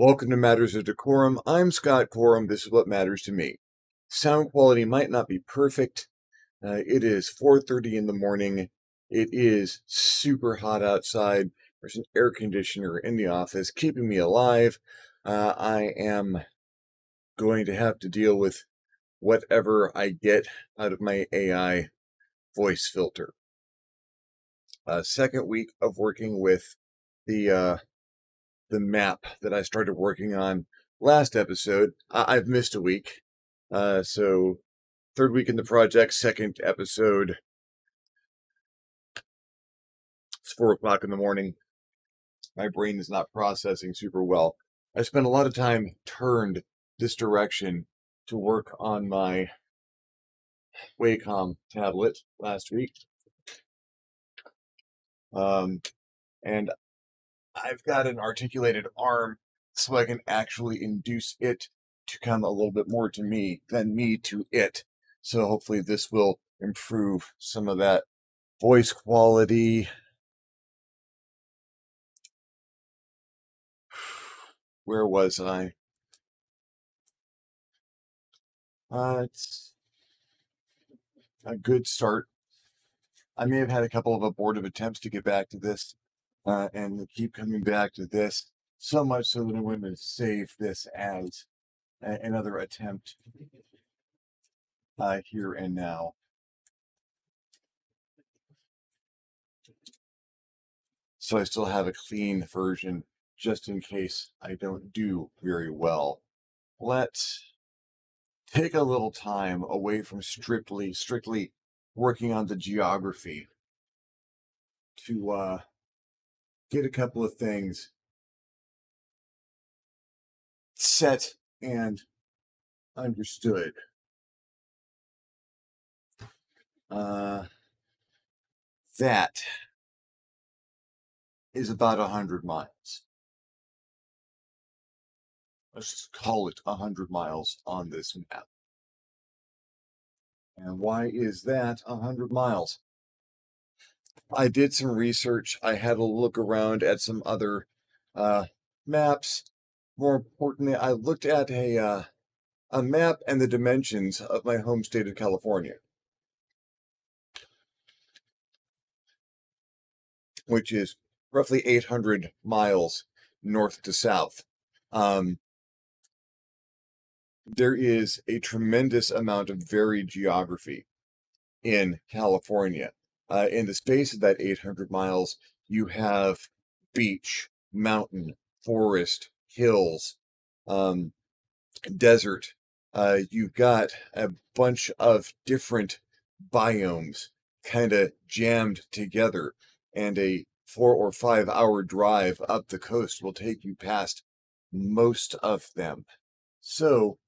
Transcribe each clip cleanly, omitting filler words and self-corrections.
Welcome to Matters of Decorum. I'm Scott Corum. This is what matters to me. Sound quality might not be perfect. It is 4:30 in the morning. It is super hot outside. There's an air conditioner in the office keeping me alive. I am going to have to deal with whatever I get out of my AI voice filter. Second week of working with the map that I started working on last episode. I've missed a week. So third week in the project, second episode. It's 4 o'clock in the morning. My brain is not processing super well. I spent a lot of time turned this direction to work on my Wacom tablet last week. And I've got an articulated arm so I can actually induce it to come a little bit more to me than me to it. So hopefully this will improve some of that voice quality. Where was I? It's a good start. I may have had a couple of abortive attempts to get back to this, and keep coming back to this, so much so that I'm going to save this as another attempt here and now. So I still have a clean version just in case I don't do very well. Let's take a little time away from strictly working on the geography to get a couple of things set and understood. That is about 100 miles. Let's just call it 100 miles on this map. And why is that 100 miles? I did some research. I had a look around at some other maps. More importantly, I looked at a map and the dimensions of my home state of California, which is roughly 800 miles north to south. There is a tremendous amount of varied geography in California. In the space of that 800 miles, you have beach, mountain, forest, hills, desert. You've got a bunch of different biomes kind of jammed together, and a 4 or 5 hour drive up the coast will take you past most of them. So,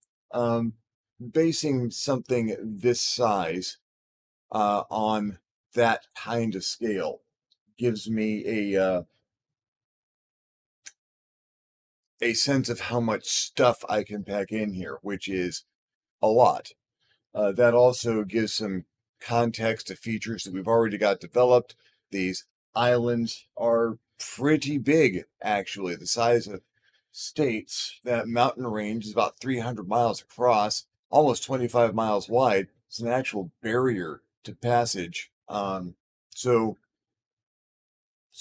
basing something this size on that kind of scale gives me a sense of how much stuff I can pack in here, which is a lot. That also gives some context to features that we've already got developed. These islands are pretty big, actually, the size of states. That mountain range is about 300 miles across, almost 25 miles wide. It's an actual barrier to passage. So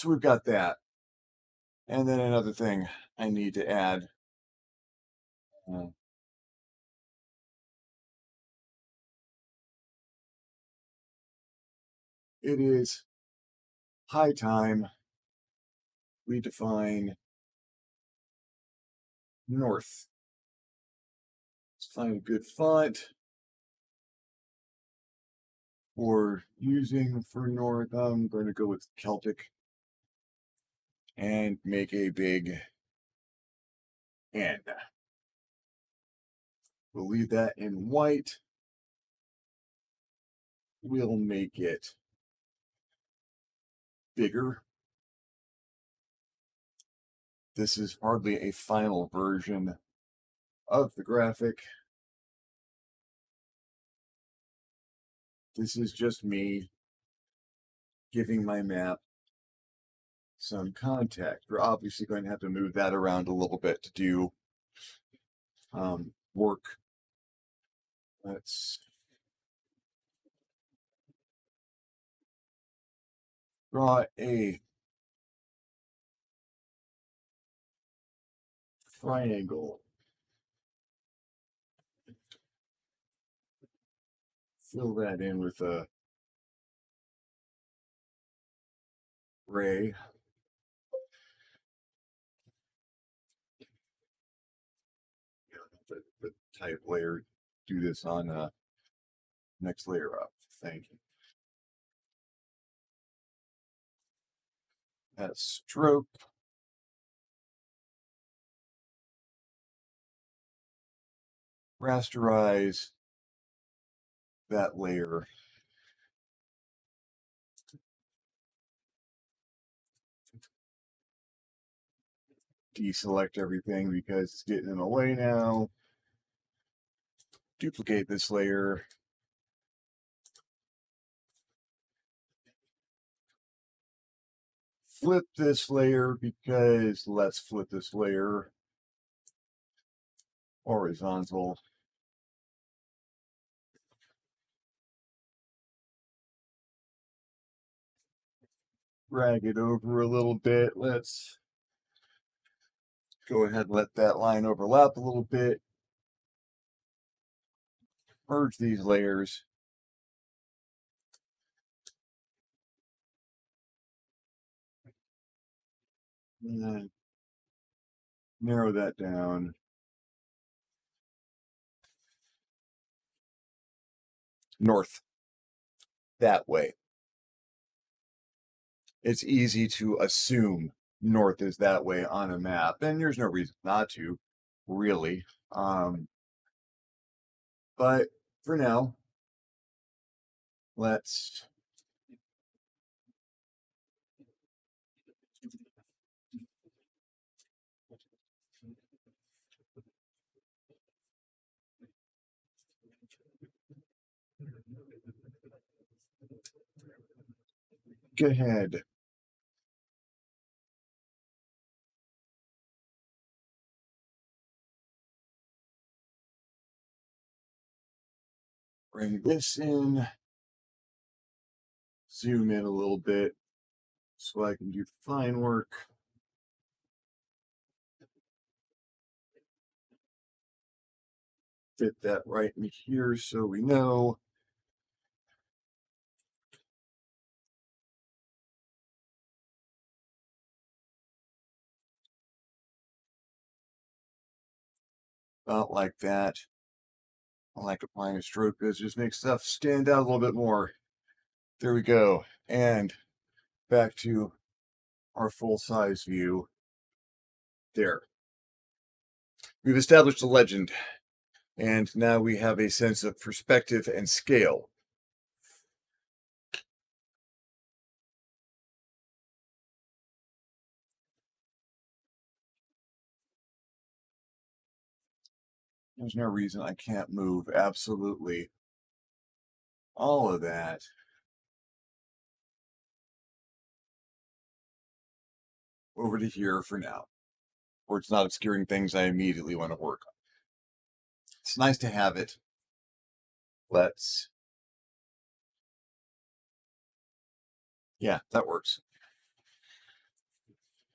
we've got that. And then another thing I need to add. Uh, it is high time we define north. Let's find a good font for using for north. I'm going to go with Celtic and make a big N. We'll leave that in white. We'll make it bigger. This is hardly a final version of the graphic. This is just me giving my map some contact. We're obviously going to have to move that around a little bit to do work. Let's draw a triangle. Fill that in with a gray. The type layer. Do this on next layer up. Thank you. That's stroke. Rasterize that layer. Deselect everything because it's getting in the way now. Duplicate this layer. Flip this layer because let's flip this layer horizontal. Drag it over a little bit. Let's go ahead and let that line overlap a little bit. Merge these layers. And then narrow that down. North. That way. It's easy to assume north is that way on a map, and there's no reason not to, really. But for now, let's go ahead. Bring this in. Zoom in a little bit so I can do fine work. Fit that right in here so we know. About like that. I like applying a stroke because it just makes stuff stand out a little bit more. There we go. And back to our full size view. There. We've established a legend, and now we have a sense of perspective and scale. There's no reason I can't move absolutely all of that over to here for now, where it's not obscuring things I immediately want to work on. It's nice to have it. Yeah, that works.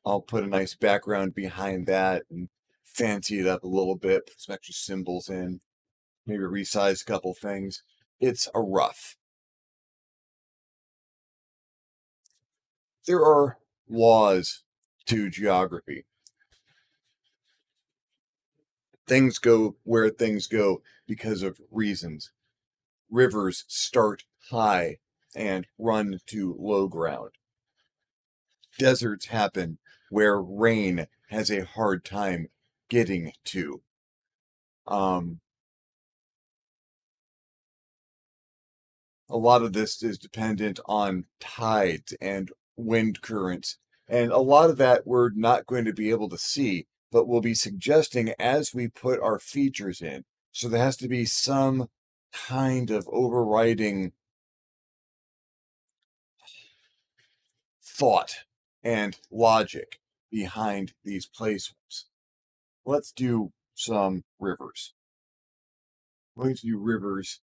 I'll put a nice background behind that and fancy it up a little bit, put some extra symbols in, maybe resize a couple things. It's a rough. There are laws to geography. Things go where things go because of reasons. Rivers start high and run to low ground. Deserts happen where rain has a hard time getting to. A lot of this is dependent on tides and wind currents. And a lot of that we're not going to be able to see, but we'll be suggesting as we put our features in. So there has to be some kind of overriding thought and logic behind these placements. Let's do some rivers. I'm going to do rivers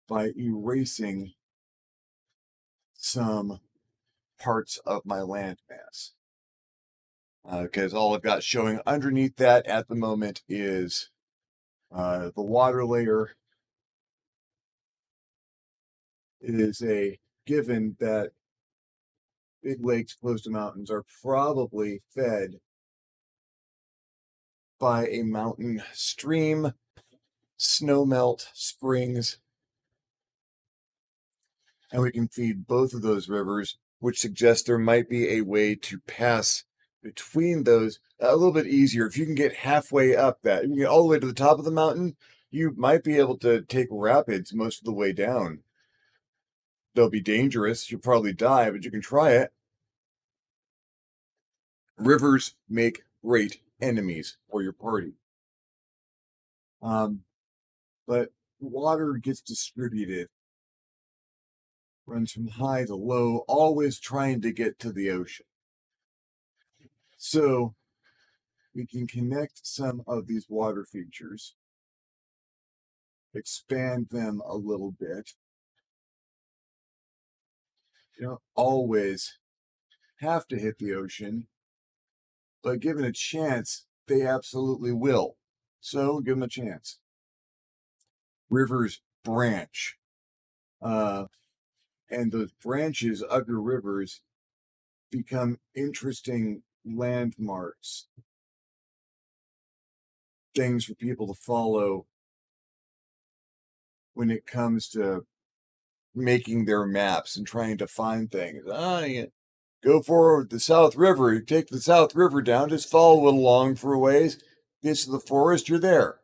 by erasing some parts of my landmass. Because all I've got showing underneath that at the moment is the water layer. It is a given that big lakes close to mountains are probably fed by a mountain stream, snowmelt, springs, and we can feed both of those rivers, which suggests there might be a way to pass between those a little bit easier. If you can get halfway up that, you can get all the way to the top of the mountain, you might be able to take rapids most of the way down. They'll be dangerous. You'll probably die, but you can try it. Rivers make great enemies for your party. But water gets distributed, runs from high to low, always trying to get to the ocean. So we can connect some of these water features, expand them a little bit. You don't always have to hit the ocean, but given a chance, they absolutely will. So give them a chance. Rivers branch, and those branches of your rivers become interesting landmarks, things for people to follow when it comes to making their maps and trying to find things. You go for the South River. You take the South River down, just follow it along for a ways. Get to the forest, you're there.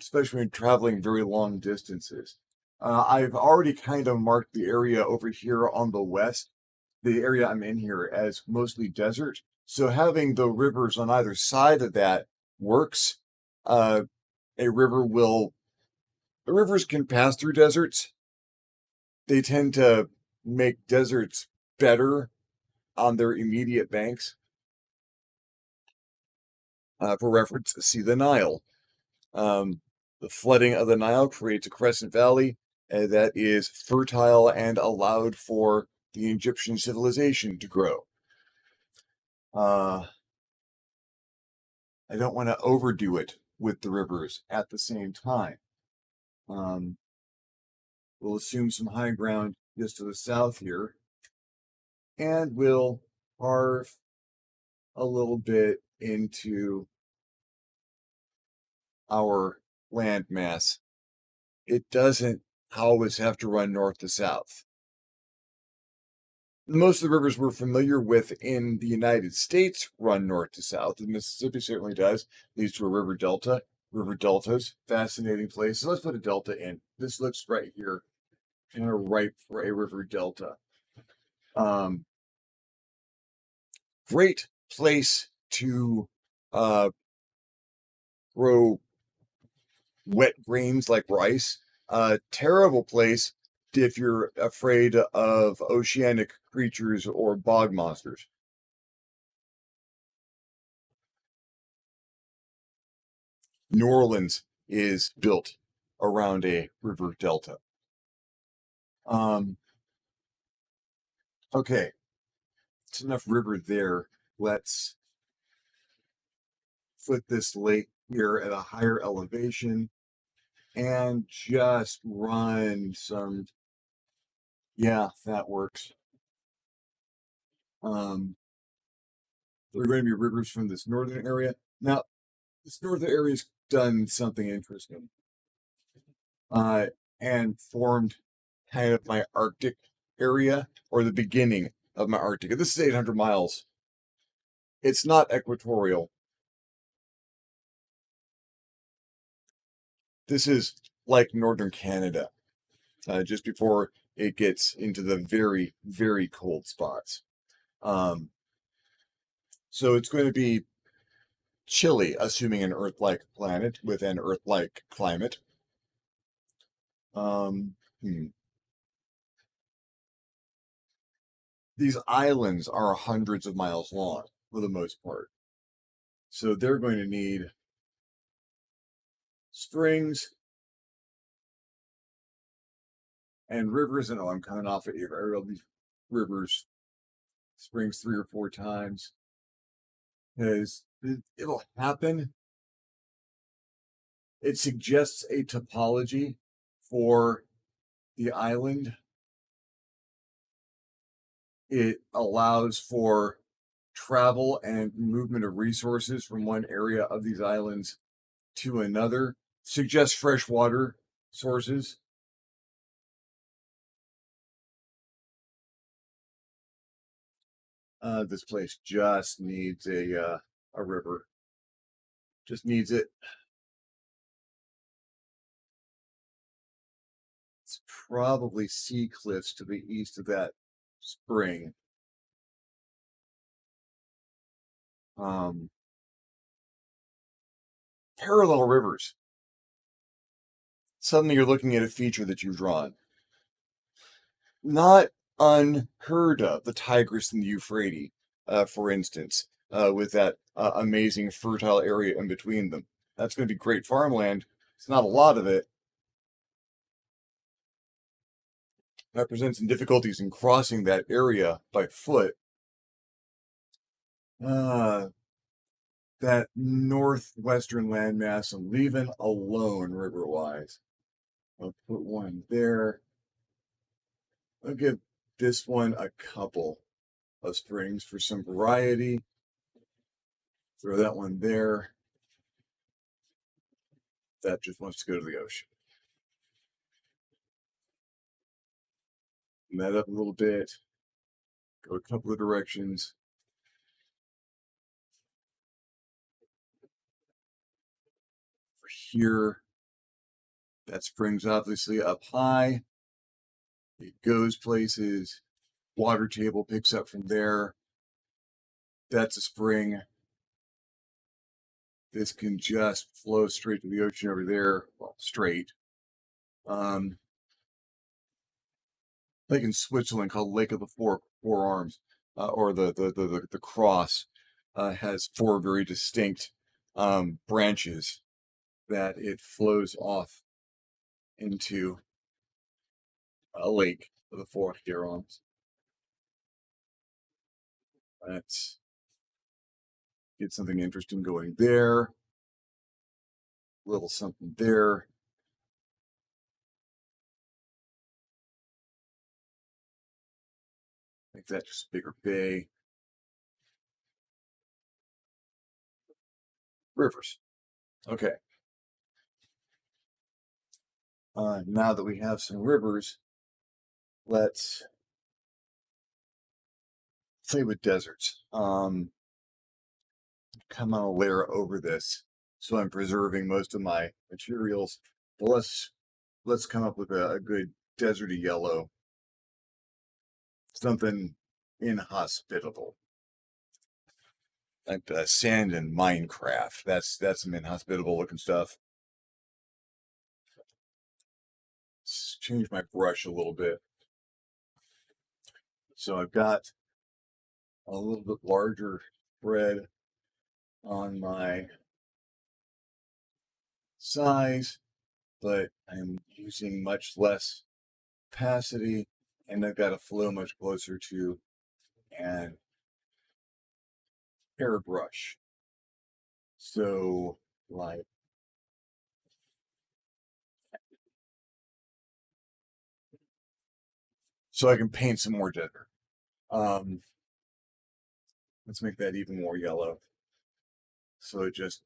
Especially when traveling very long distances. I've already kind of marked the area over here on the west, the area I'm in here, as mostly desert. So having the rivers on either side of that works. Uh, rivers can pass through deserts. They tend to make deserts better on their immediate banks. For reference, see the Nile. The flooding of the Nile creates a crescent valley that is fertile and allowed for the Egyptian civilization to grow. I don't want to overdo it with the rivers at the same time. We'll assume some high ground just to the south here, and we'll carve a little bit into our landmass. It doesn't always have to run north to south. Most of the rivers we're familiar with in the United States run north to south. The Mississippi certainly does. Leads to a river delta. River deltas, fascinating places. Let's put a delta in. This looks right here, kind of ripe for a river delta. Great place to grow wet grains like rice. Terrible place if you're afraid of oceanic creatures or bog monsters. New Orleans is built around a river delta. Okay, it's enough river there. Let's put this lake here at a higher elevation and just run some. Yeah, that works. There are going to be rivers from this northern area. Now, this northern area's done something interesting, and formed kind of my Arctic area, or the beginning of my Arctic. This is 800 miles. It's not equatorial. This is like northern Canada, just before it gets into the very, very cold spots. So it's going to be chilly, assuming an Earth-like planet with an Earth-like climate. Um, hmm. these islands are hundreds of miles long for the most part. So they're going to need springs and rivers. And oh, I'm coming off of all these rivers, springs 3 or 4 times because it'll happen. It suggests a topology for the island. It allows for travel and movement of resources from one area of these islands to another. Suggests freshwater sources. This place just needs a river. Just needs it. It's probably sea cliffs to the east of that spring. Parallel rivers. Suddenly you're looking at a feature that you've drawn. Not unheard of. The Tigris and the Euphrates, for instance, with that amazing fertile area in between them. That's going to be great farmland. It's not a lot of it. That presents some difficulties in crossing that area by foot. That northwestern landmass I'm leaving alone river-wise. I'll put one there. I'll give this one a couple of springs for some variety. Throw that one there. That just wants to go to the ocean. Open that up a little bit. Go a couple of directions. For here, that spring's obviously up high. It goes places. Water table picks up from there. That's a spring. This can just flow straight to the ocean over there. Well, straight. Lake in Switzerland called Lake of the Four Arms, or the cross, has 4 very distinct branches that it flows off into a lake of the 4 arms. Let's get something interesting going there. A little something there. Make that just a bigger bay. Rivers. Okay. Now that we have some rivers, let's play with deserts. Come on a layer over this, so I'm preserving most of my materials. But let's come up with a good deserty yellow, something inhospitable, like sand in Minecraft. That's some inhospitable looking stuff. Let's change my brush a little bit. So I've got a little bit larger spread on my size, but I'm using much less opacity, and I've got a flow much closer to an airbrush. So, like, so I can paint some more desert. Let's make that even more yellow, so it just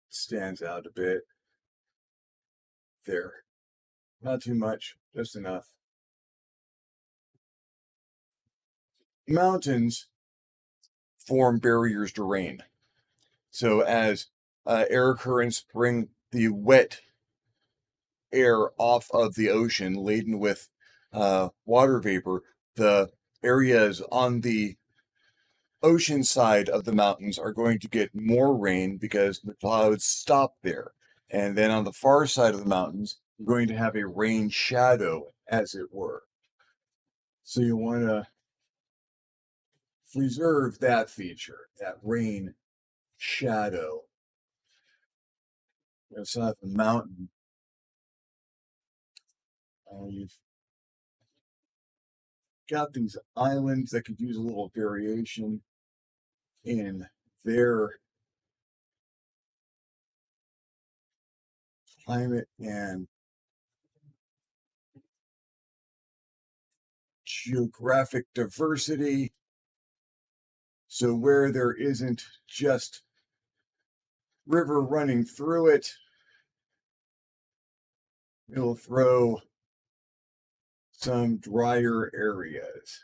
stands out a bit. There. Not too much, just enough. Mountains form barriers to rain. So as air currents bring the wet air off of the ocean laden with water vapor, the areas on the ocean side of the mountains are going to get more rain because the clouds stop there. And then on the far side of the mountains, you're going to have a rain shadow, as it were. So you want to preserve that feature, that rain shadow. It's not the mountain. You've got these islands that could use a little variation in their climate and geographic diversity. So where there isn't just river running through it, it'll throw some drier areas.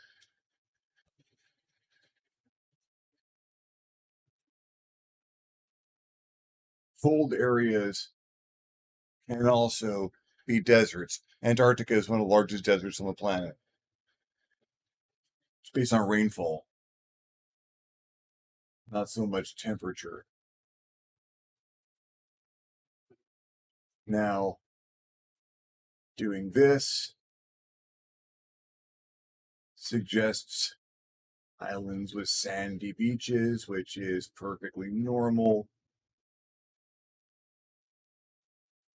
Cold areas can also be deserts. Antarctica is one of the largest deserts on the planet. It's based on rainfall, not so much temperature. Now, doing this suggests islands with sandy beaches, which is perfectly normal.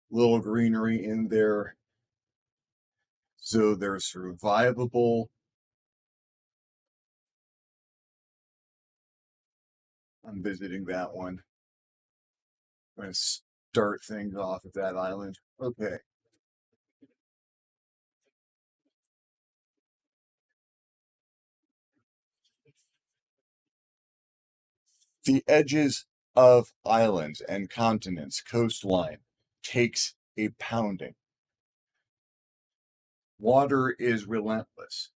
Little greenery in there, so they're survivable. I'm visiting that one. I'm going to start things off at that island. Okay. The edges of islands and continents, coastline, takes a pounding. Water is relentless.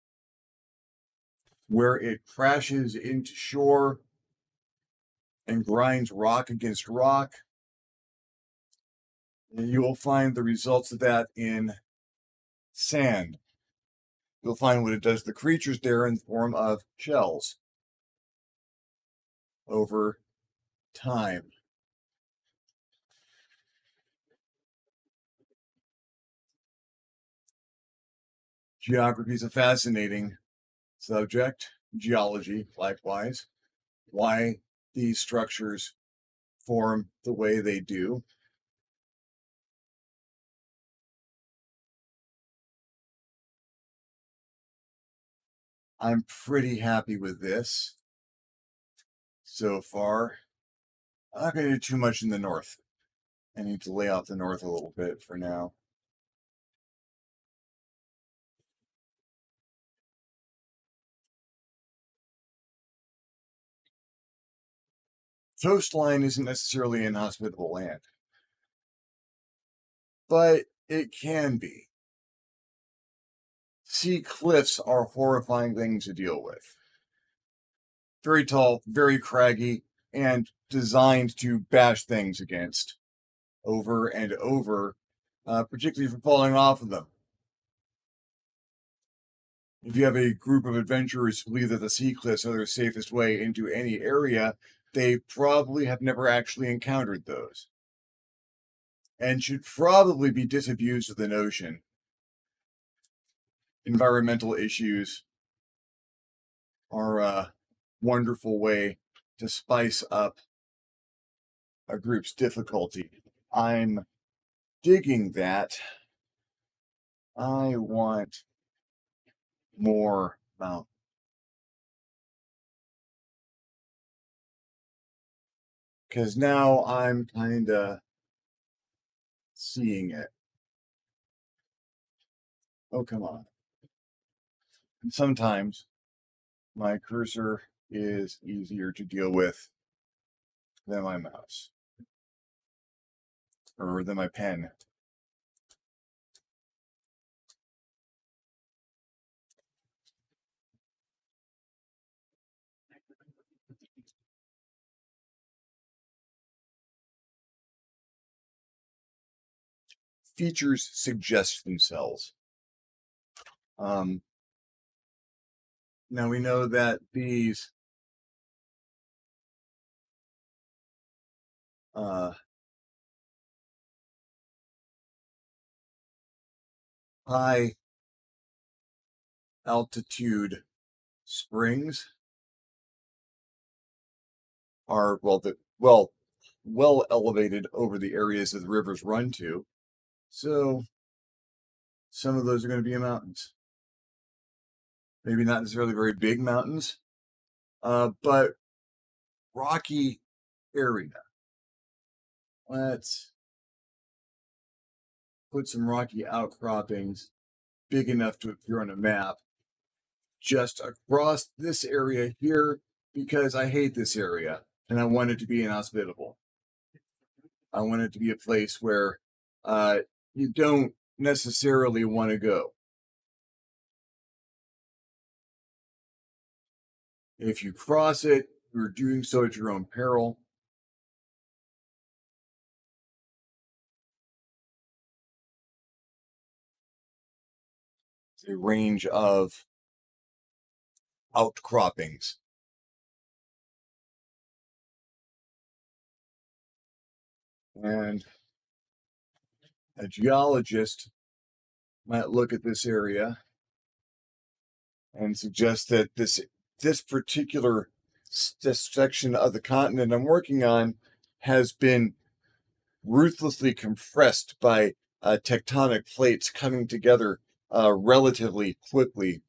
Where it crashes into shore and grinds rock against rock, and you will find the results of that in sand. You'll find what it does to the creatures there in the form of shells over time. Geography is a fascinating subject. Geology, likewise. Why these structures form the way they do. I'm pretty happy with this so far. I'm not going to do too much in the north. I need to lay out the north a little bit for now. Coastline isn't necessarily inhospitable land, but it can be. Sea cliffs are horrifying things to deal with. Very tall, very craggy, and designed to bash things against over and over, particularly for falling off of them. If you have a group of adventurers who believe that the sea cliffs are their safest way into any area, they probably have never actually encountered those and should probably be disabused of the notion. Environmental issues are a wonderful way to spice up a group's difficulty. I'm digging that. I want more mountain. Because now I'm kind of seeing it. Oh, come on. And sometimes my cursor is easier to deal with than my mouse or than my pen. Features suggest themselves. Now we know that these high altitude springs are well elevated over the areas that the rivers run to. So some of those are going to be in mountains. Maybe not necessarily very big mountains, but rocky area. Let's put some rocky outcroppings big enough to appear on a map just across this area here because I hate this area and I want it to be inhospitable. I want it to be a place where you don't necessarily want to go. If you cross it, you're doing so at your own peril. It's a range of outcroppings. And a geologist might look at this area and suggest that this particular this section of the continent I'm working on has been ruthlessly compressed by tectonic plates coming together relatively quickly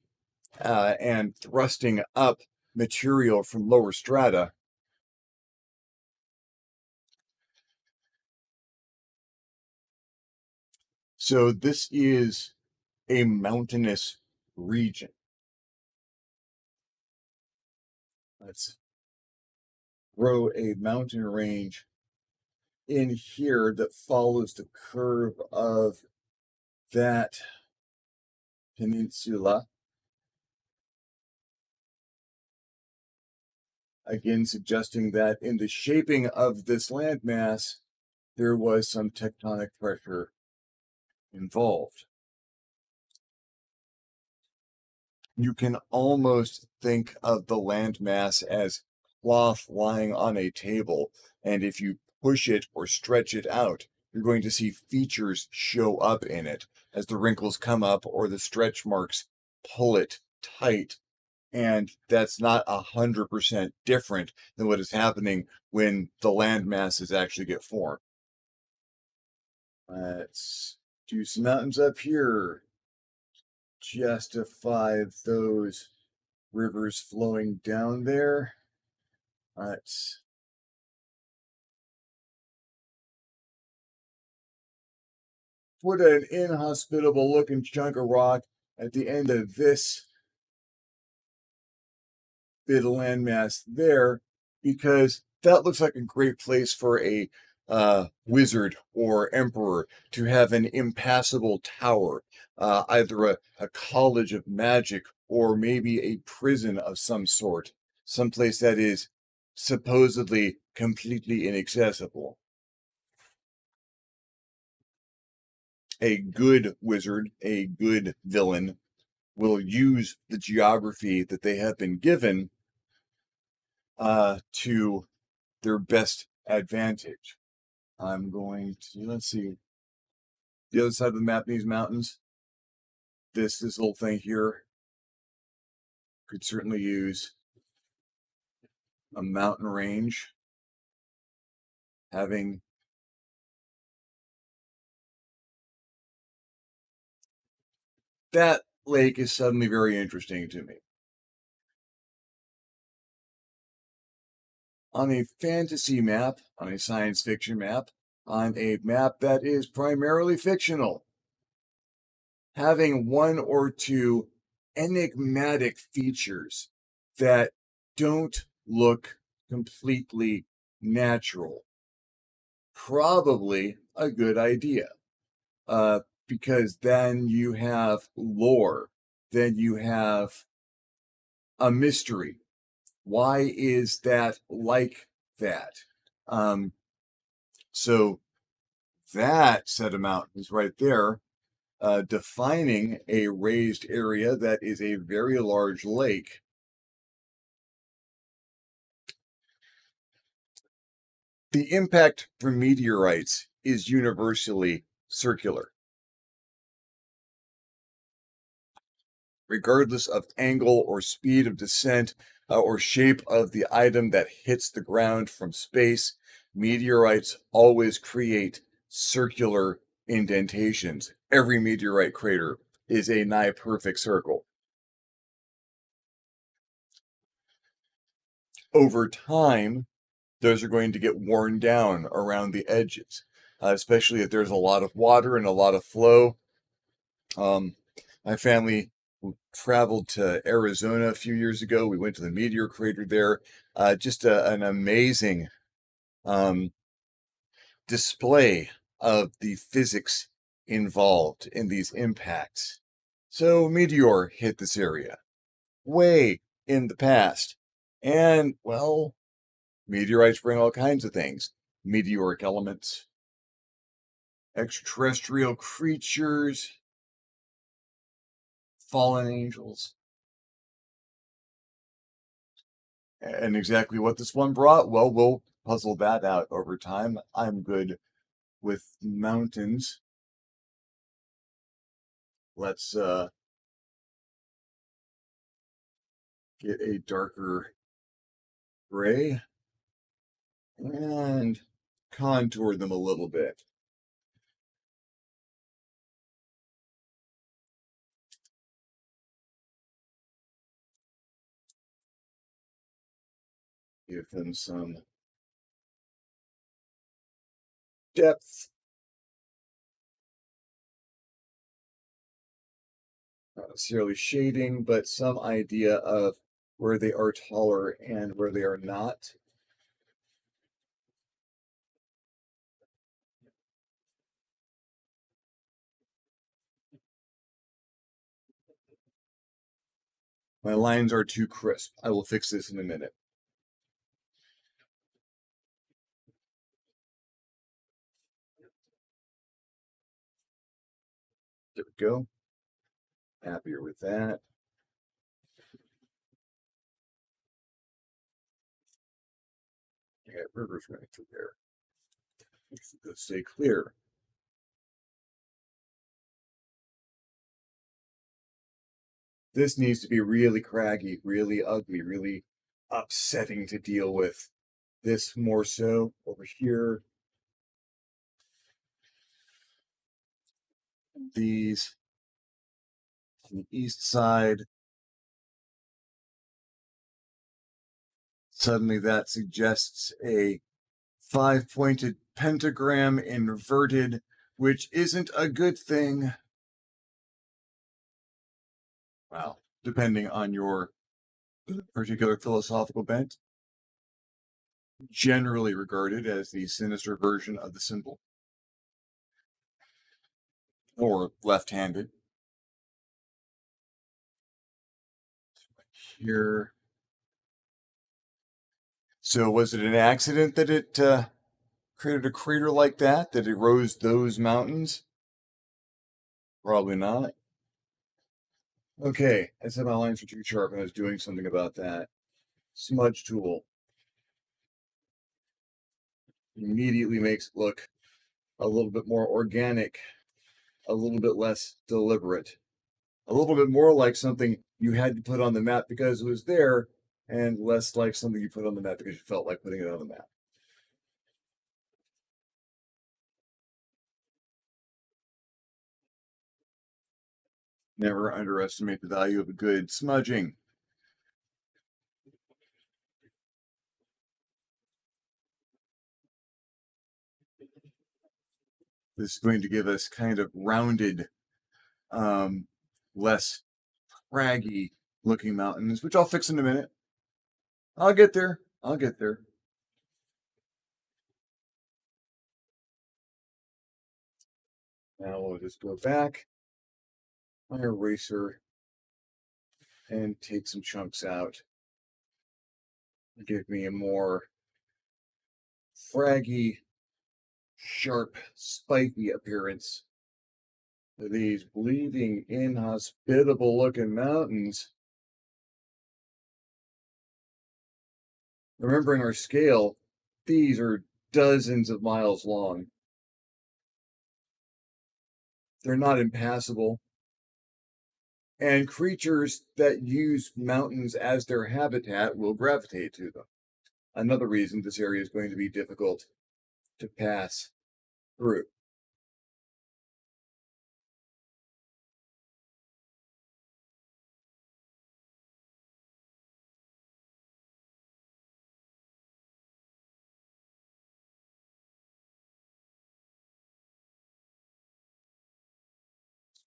and thrusting up material from lower strata. So this is a mountainous region. Let's grow a mountain range in here that follows the curve of that peninsula. Again, suggesting that in the shaping of this landmass, there was some tectonic pressure involved. You can almost think of the landmass as cloth lying on a table, and if you push it or stretch it out, you're going to see features show up in it as the wrinkles come up or the stretch marks pull it tight. And that's not 100% different than what is happening when the land masses actually get formed. Let's do some mountains up here. Justify those rivers flowing down there. Let's put an inhospitable looking chunk of rock at the end of this bit of landmass there because that looks like a great place for a wizard or emperor to have an impassable tower, either a college of magic or maybe a prison of some sort, someplace that is supposedly completely inaccessible. A good wizard, a good villain, will use the geography that they have been given to their best advantage. I'm going to, let's see, the other side of the map, these mountains, this little thing here could certainly use a mountain range. Having that lake is suddenly very interesting to me. On a fantasy map, on a science fiction map, on a map that is primarily fictional, having one or two enigmatic features that don't look completely natural. Probably a good idea. Because then you have lore, then you have a mystery. Why is that like that? So that set of mountains right there, defining a raised area that is a very large lake. The impact from meteorites is universally circular. regardless of angle or speed of descent or shape of the item that hits the ground from space, meteorites always create circular indentations. Every meteorite crater is a nigh perfect circle. Over time, those are going to get worn down around the edges, especially if there's a lot of water and a lot of flow. My family traveled to Arizona a few years ago. We went to the meteor crater there. Just an amazing um, display of the physics involved in these impacts. So, meteor hit this area way in the past. And, well, meteorites bring all kinds of things: meteoric elements, extraterrestrial creatures, fallen angels. And exactly what this one brought, well, we'll puzzle that out over time. I'm good with mountains. Let's get a darker gray and contour them a little bit. Give them some depth. Not necessarily shading, but some idea of where they are taller and where they are not. My lines are too crisp. I will fix this in a minute. There we go. Happier with that. I got rivers running through there. Let's stay clear. This needs to be really craggy, really ugly, really upsetting to deal with. This more so over here. These on the east side. Suddenly that suggests a five-pointed pentagram inverted, which isn't a good thing. Well, depending on your particular philosophical bent. Generally regarded as the sinister version of the symbol, or left-handed. Here. So was it an accident that it created a crater like that erodes those mountains? Probably not. Okay, I said my lines were too sharp and I was doing something about that. Smudge tool immediately makes it look a little bit more organic, a little bit less deliberate, a little bit more like something you had to put on the map because it was there, and less like something you put on the map because you felt like putting it on the map. Never underestimate the value of a good smudging. This is going to give us kind of rounded, um, less craggy looking mountains, which I'll fix in a minute. I'll get there. I'll get there. Now we'll just go back my eraser and take some chunks out. Give me a more fraggy, sharp, spiky appearance to these bleeding, inhospitable looking mountains. Remembering our scale, these are dozens of miles long. They're not impassable. And creatures that use mountains as their habitat will gravitate to them. Another reason this area is going to be difficult to pass through.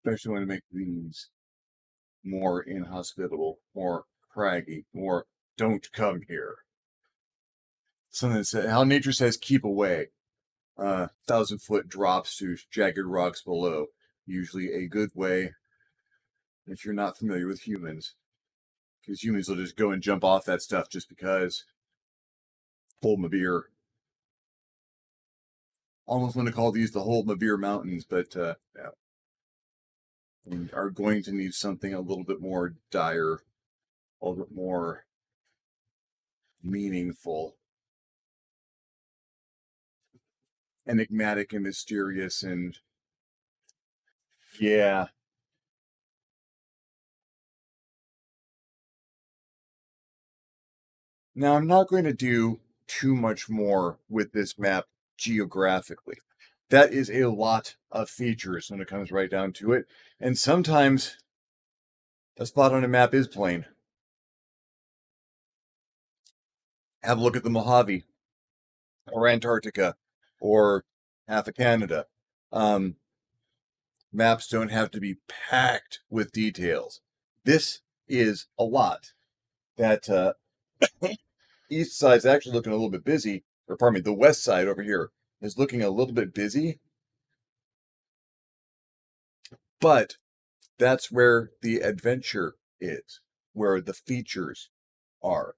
Especially when it makes these more inhospitable, more craggy, more don't come here. Something that says, how nature says keep away. 1,000-foot drops to jagged rocks below. Usually a good way if you're not familiar with humans, because humans will just go and jump off that stuff just because. Hold my beer. Almost want to call these the Hold my beer mountains, but yeah. We are going to need something a little bit more dire, a little bit more meaningful, enigmatic and mysterious, and yeah. Now, I'm not going to do too much more with this map geographically. That is a lot of features when it comes right down to it. And sometimes a spot on a map is plain. Have a look at the Mojave or Antarctica or half of Canada. Maps don't have to be packed with details. This is a lot. That east side's actually looking a little bit busy, or pardon me, the west side over here is looking a little bit busy, but that's where the adventure is, where the features are.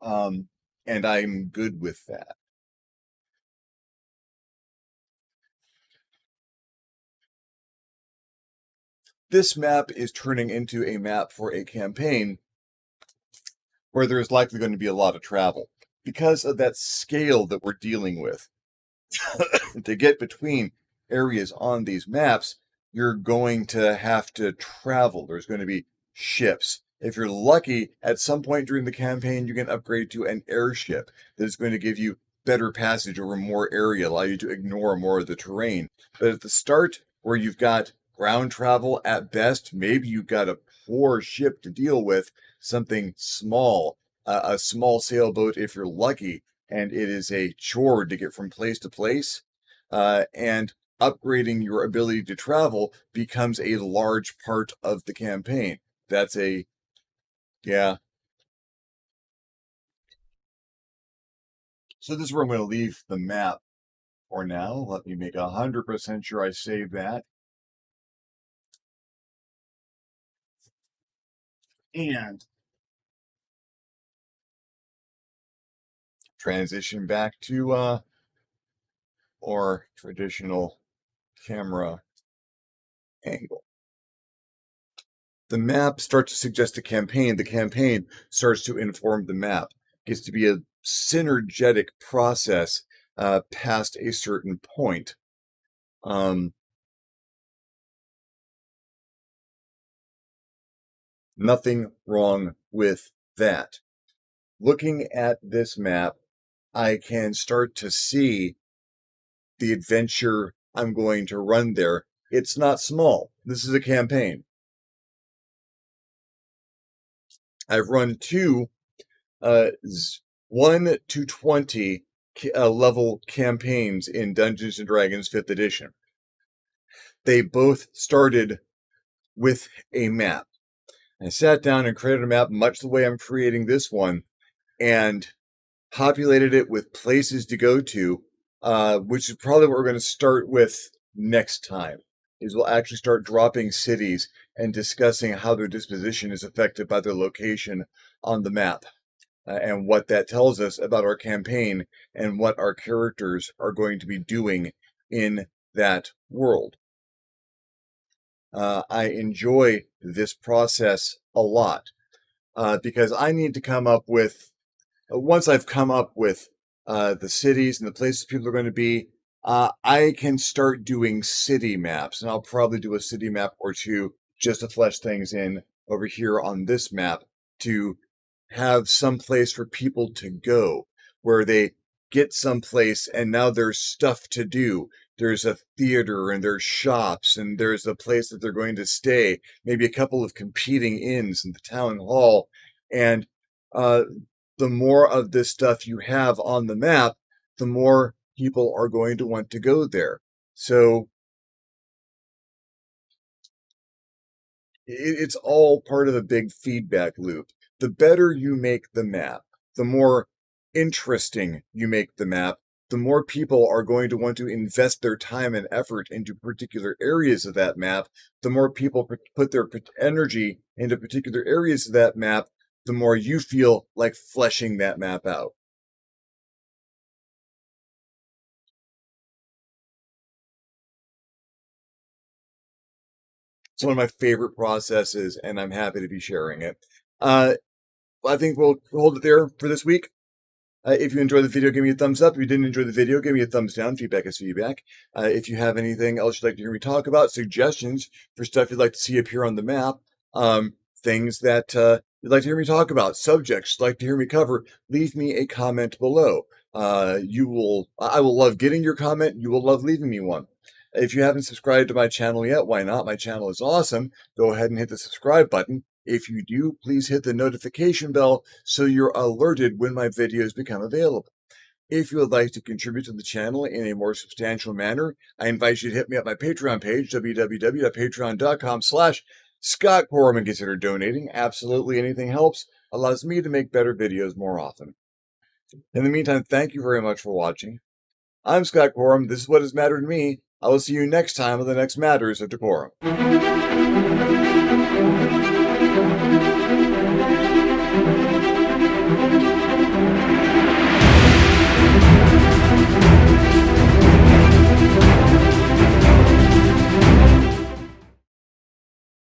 And I'm good with that. This map is turning into a map for a campaign where there is likely going to be a lot of travel because of that scale that we're dealing with. To get between areas on these maps, you're going to have to travel. There's going to be ships. If you're lucky, at some point during the campaign, you can upgrade to an airship that is going to give you better passage over more area, allow you to ignore more of the terrain. But at the start, where you've got ground travel at best, maybe you've got a poor ship to deal with, something small, a small sailboat if you're lucky, and it is a chore to get from place to place. And upgrading your ability to travel becomes a large part of the campaign. That's a, yeah. So this is where I'm going to leave the map for now. Let me make 100% sure I save that. And transition back to our traditional camera angle. The map starts to suggest a campaign. The campaign starts to inform the map. It gets to be a synergetic process past a certain point. Nothing wrong with that. Looking at this map, I can start to see the adventure I'm going to run there. It's not small. This is a campaign. I've run two 1 to 20 level campaigns in Dungeons and Dragons 5th edition. They both started with a map. I sat down and created a map much the way I'm creating this one and populated it with places to go to, which is probably what we're going to start with next time. Is we'll actually start dropping cities and discussing how their disposition is affected by their location on the map, and what that tells us about our campaign and what our characters are going to be doing in that world. I enjoy this process a lot because I need to come up with, once I've come up with the cities and the places people are going to be, I can start doing city maps, and I'll probably do a city map or two just to flesh things in over here on this map to have some place for people to go where they get someplace and now there's stuff to do. There's a theater and there's shops and there's a place that they're going to stay, maybe a couple of competing inns and the town hall. And uh, the more of this stuff you have on the map, the more people are going to want to go there. So it's all part of a big feedback loop. The better you make the map, the more interesting you make the map, the more people are going to want to invest their time and effort into particular areas of that map. The more people put their energy into particular areas of that map, the more you feel like fleshing that map out. It's one of my favorite processes, and I'm happy to be sharing it. I think we'll hold it there for this week. If you enjoyed the video, give me a thumbs up. If you didn't enjoy the video, give me a thumbs down. Feedback is feedback. If you have anything else you'd like to hear me talk about, suggestions for stuff you'd like to see appear on the map, things that you'd like to hear me talk about, subjects you'd like to hear me cover, leave me a comment below. I will love getting your comment. You will love leaving me one. If you haven't subscribed to my channel yet, why not? My channel is awesome. Go ahead and hit the subscribe button. If you do, please hit the notification bell so you're alerted when my videos become available. If you would like to contribute to the channel in a more substantial manner, I invite you to hit me up my Patreon page, www.patreon.com/ScottCorum, and consider donating. Absolutely anything helps, allows me to make better videos more often. In the meantime, thank you very much for watching. I'm Scott Corum. This is what has mattered to me. I will see you next time on the next Matters of DeCorum.